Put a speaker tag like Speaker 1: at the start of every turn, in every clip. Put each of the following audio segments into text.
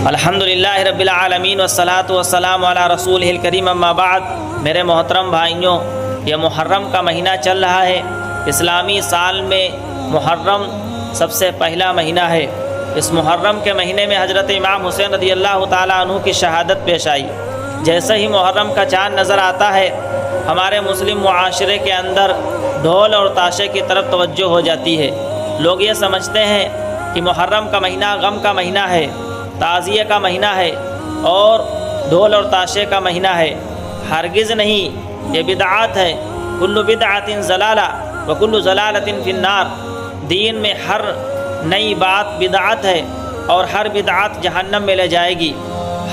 Speaker 1: الحمدللہ رب العالمین والصلاۃ والسلام علی رسولہ الکریم اما بعد۔ میرے محترم بھائیوں، یہ محرم کا مہینہ چل رہا ہے۔ اسلامی سال میں محرم سب سے پہلا مہینہ ہے۔ اس محرم کے مہینے میں حضرت امام حسین رضی اللہ تعالیٰ عنہ کی شہادت پیش آئی۔ جیسے ہی محرم کا چاند نظر آتا ہے، ہمارے مسلم معاشرے کے اندر ڈھول اور تاشے کی طرف توجہ ہو جاتی ہے۔ لوگ یہ سمجھتے ہیں کہ محرم کا مہینہ غم کا مہینہ ہے، تعزیے کا مہینہ ہے اور ڈھول اور تاشے کا مہینہ ہے۔ ہرگز نہیں، یہ بدعات ہے۔ کل بدعت ضلالہ وکل ضلالۃ فی النار۔ دین میں ہر نئی بات بدعت ہے اور ہر بدعت جہنم میں لے جائے گی۔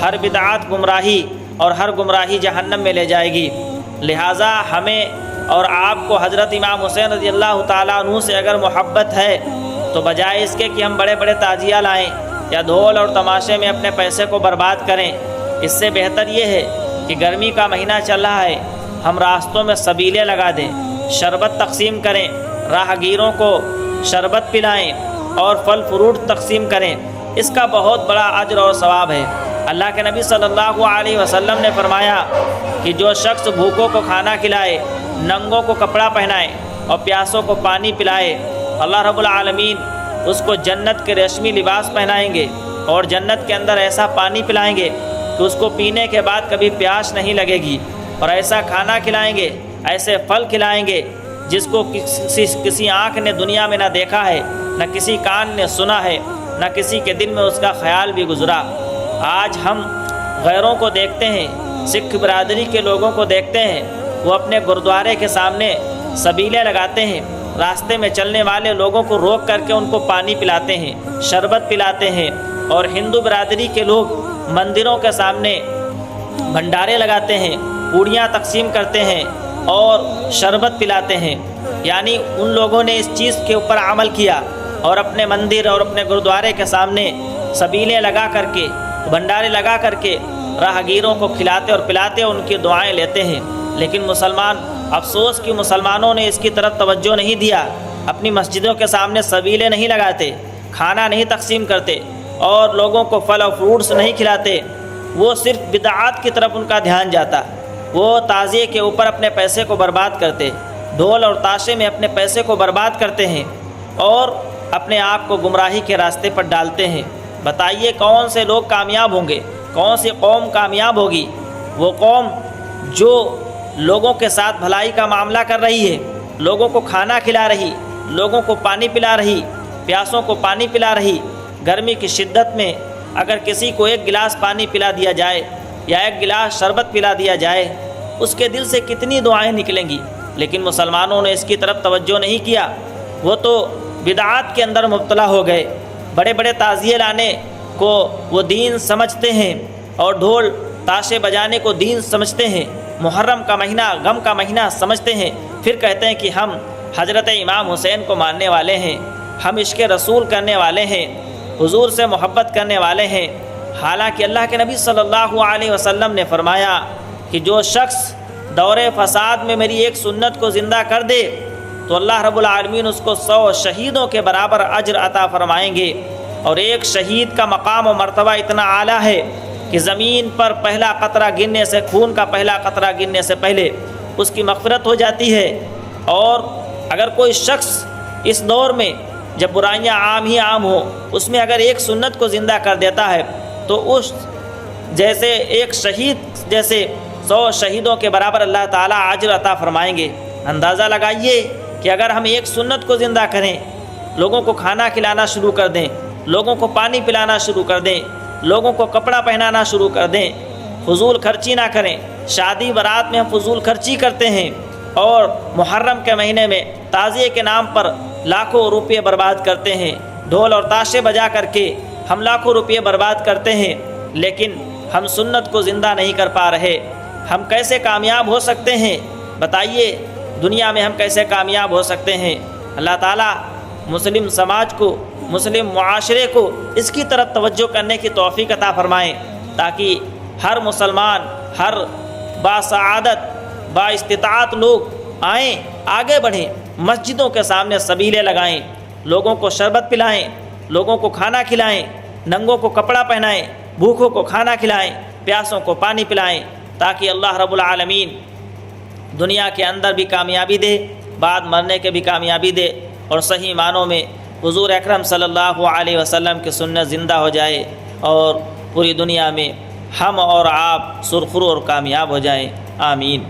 Speaker 1: ہر بدعت گمراہی اور ہر گمراہی جہنم میں لے جائے گی۔ لہٰذا ہمیں اور آپ کو حضرت امام حسین رضی اللہ تعالیٰ عنہ سے اگر محبت ہے تو بجائے اس کے کہ ہم بڑے بڑے تعزیہ لائیں یا ڈھول اور تماشے میں اپنے پیسے کو برباد کریں، اس سے بہتر یہ ہے کہ گرمی کا مہینہ چل رہا ہے، ہم راستوں میں سبیلے لگا دیں، شربت تقسیم کریں، راہ گیروں کو شربت پلائیں اور پھل فروٹ تقسیم کریں۔ اس کا بہت بڑا اجر اور ثواب ہے۔ اللہ کے نبی صلی اللہ علیہ وسلم نے فرمایا کہ جو شخص بھوکوں کو کھانا کھلائے، ننگوں کو کپڑا پہنائے اور پیاسوں کو پانی پلائے، اللہ رب العالمین اس کو جنت کے ریشمی لباس پہنائیں گے اور جنت کے اندر ایسا پانی پلائیں گے کہ اس کو پینے کے بعد کبھی پیاس نہیں لگے گی، اور ایسا کھانا کھلائیں گے، ایسے پھل کھلائیں گے جس کو کسی آنکھ نے دنیا میں نہ دیکھا ہے، نہ کسی کان نے سنا ہے، نہ کسی کے دل میں اس کا خیال بھی گزرا۔ آج ہم غیروں کو دیکھتے ہیں، سکھ برادری کے لوگوں کو دیکھتے ہیں، وہ اپنے گرودوارے کے سامنے سبیلے لگاتے ہیں، راستے میں چلنے والے لوگوں کو روک کر کے ان کو پانی پلاتے ہیں، شربت پلاتے ہیں، اور ہندو برادری کے لوگ مندروں کے سامنے بھنڈارے لگاتے ہیں، پوڑیاں تقسیم کرتے ہیں اور شربت پلاتے ہیں۔ یعنی ان لوگوں نے اس چیز کے اوپر عمل کیا اور اپنے مندر اور اپنے گرودوارے کے سامنے سبیلے لگا کر کے، بھنڈارے لگا کر کے راہگیروں کو کھلاتے اور پلاتے، ان کی دعائیں لیتے ہیں۔ لیکن مسلمان، افسوس کہ مسلمانوں نے اس کی طرف توجہ نہیں دیا، اپنی مسجدوں کے سامنے سبیلے نہیں لگاتے، کھانا نہیں تقسیم کرتے اور لوگوں کو پھل اور فروٹس نہیں کھلاتے۔ وہ صرف بدعات کی طرف ان کا دھیان جاتا، وہ تعزیے کے اوپر اپنے پیسے کو برباد کرتے، ڈھول اور تاشے میں اپنے پیسے کو برباد کرتے ہیں اور اپنے آپ کو گمراہی کے راستے پر ڈالتے ہیں۔ بتائیے کون سے لوگ کامیاب ہوں گے؟ کون سی قوم کامیاب ہوگی؟ وہ قوم جو لوگوں کے ساتھ بھلائی کا معاملہ کر رہی ہے، لوگوں کو کھانا کھلا رہی، لوگوں کو پانی پلا رہی، پیاسوں کو پانی پلا رہی۔ گرمی کی شدت میں اگر کسی کو ایک گلاس پانی پلا دیا جائے یا ایک گلاس شربت پلا دیا جائے، اس کے دل سے کتنی دعائیں نکلیں گی۔ لیکن مسلمانوں نے اس کی طرف توجہ نہیں کیا، وہ تو بدعات کے اندر مبتلا ہو گئے۔ بڑے بڑے تعزیے لانے کو وہ دین سمجھتے ہیں اور ڈھول تاشے بجانے کو دین سمجھتے ہیں، محرم کا مہینہ غم کا مہینہ سمجھتے ہیں، پھر کہتے ہیں کہ ہم حضرت امام حسین کو ماننے والے ہیں، ہم عشق رسول کرنے والے ہیں، حضور سے محبت کرنے والے ہیں۔ حالانکہ اللہ کے نبی صلی اللہ علیہ وسلم نے فرمایا کہ جو شخص دور فساد میں میری ایک سنت کو زندہ کر دے تو اللہ رب العالمین اس کو 100 شہیدوں کے برابر اجر عطا فرمائیں گے، اور ایک شہید کا مقام و مرتبہ اتنا اعلیٰ ہے کہ زمین پر پہلا قطرہ گرنے سے، خون کا پہلا قطرہ گرنے سے پہلے اس کی مغفرت ہو جاتی ہے۔ اور اگر کوئی شخص اس دور میں جب برائیاں عام ہی عام ہوں، اس میں اگر ایک سنت کو زندہ کر دیتا ہے تو اس جیسے ایک شہید جیسے 100 شہیدوں کے برابر اللہ تعالیٰ اجر عطا فرمائیں گے۔ اندازہ لگائیے کہ اگر ہم ایک سنت کو زندہ کریں، لوگوں کو کھانا کھلانا شروع کر دیں، لوگوں کو پانی پلانا شروع کر دیں، لوگوں کو کپڑا پہنانا شروع کر دیں، فضول خرچی نہ کریں۔ شادی برات میں ہم فضول خرچی کرتے ہیں اور محرم کے مہینے میں تعزیے کے نام پر لاکھوں روپے برباد کرتے ہیں، ڈھول اور تاشے بجا کر کے ہم لاکھوں روپے برباد کرتے ہیں، لیکن ہم سنت کو زندہ نہیں کر پا رہے۔ ہم کیسے کامیاب ہو سکتے ہیں؟ بتائیے، دنیا میں ہم کیسے کامیاب ہو سکتے ہیں؟ اللہ تعالیٰ مسلم سماج کو، مسلم معاشرے کو اس کی طرف توجہ کرنے کی توفیق عطا فرمائیں، تاکہ ہر مسلمان، ہر باسعادت بااستطاعت لوگ آئیں، آگے بڑھیں، مسجدوں کے سامنے سبیلے لگائیں، لوگوں کو شربت پلائیں، لوگوں کو کھانا کھلائیں، ننگوں کو کپڑا پہنائیں، بھوکوں کو کھانا کھلائیں، پیاسوں کو پانی پلائیں، تاکہ اللہ رب العالمین دنیا کے اندر بھی کامیابی دے، بعد مرنے کے بھی کامیابی دے، اور صحیح معنوں میں حضور اکرم صلی اللہ علیہ وسلم کی سنت زندہ ہو جائے، اور پوری دنیا میں ہم اور آپ سرخرو اور کامیاب ہو جائیں۔ آمین۔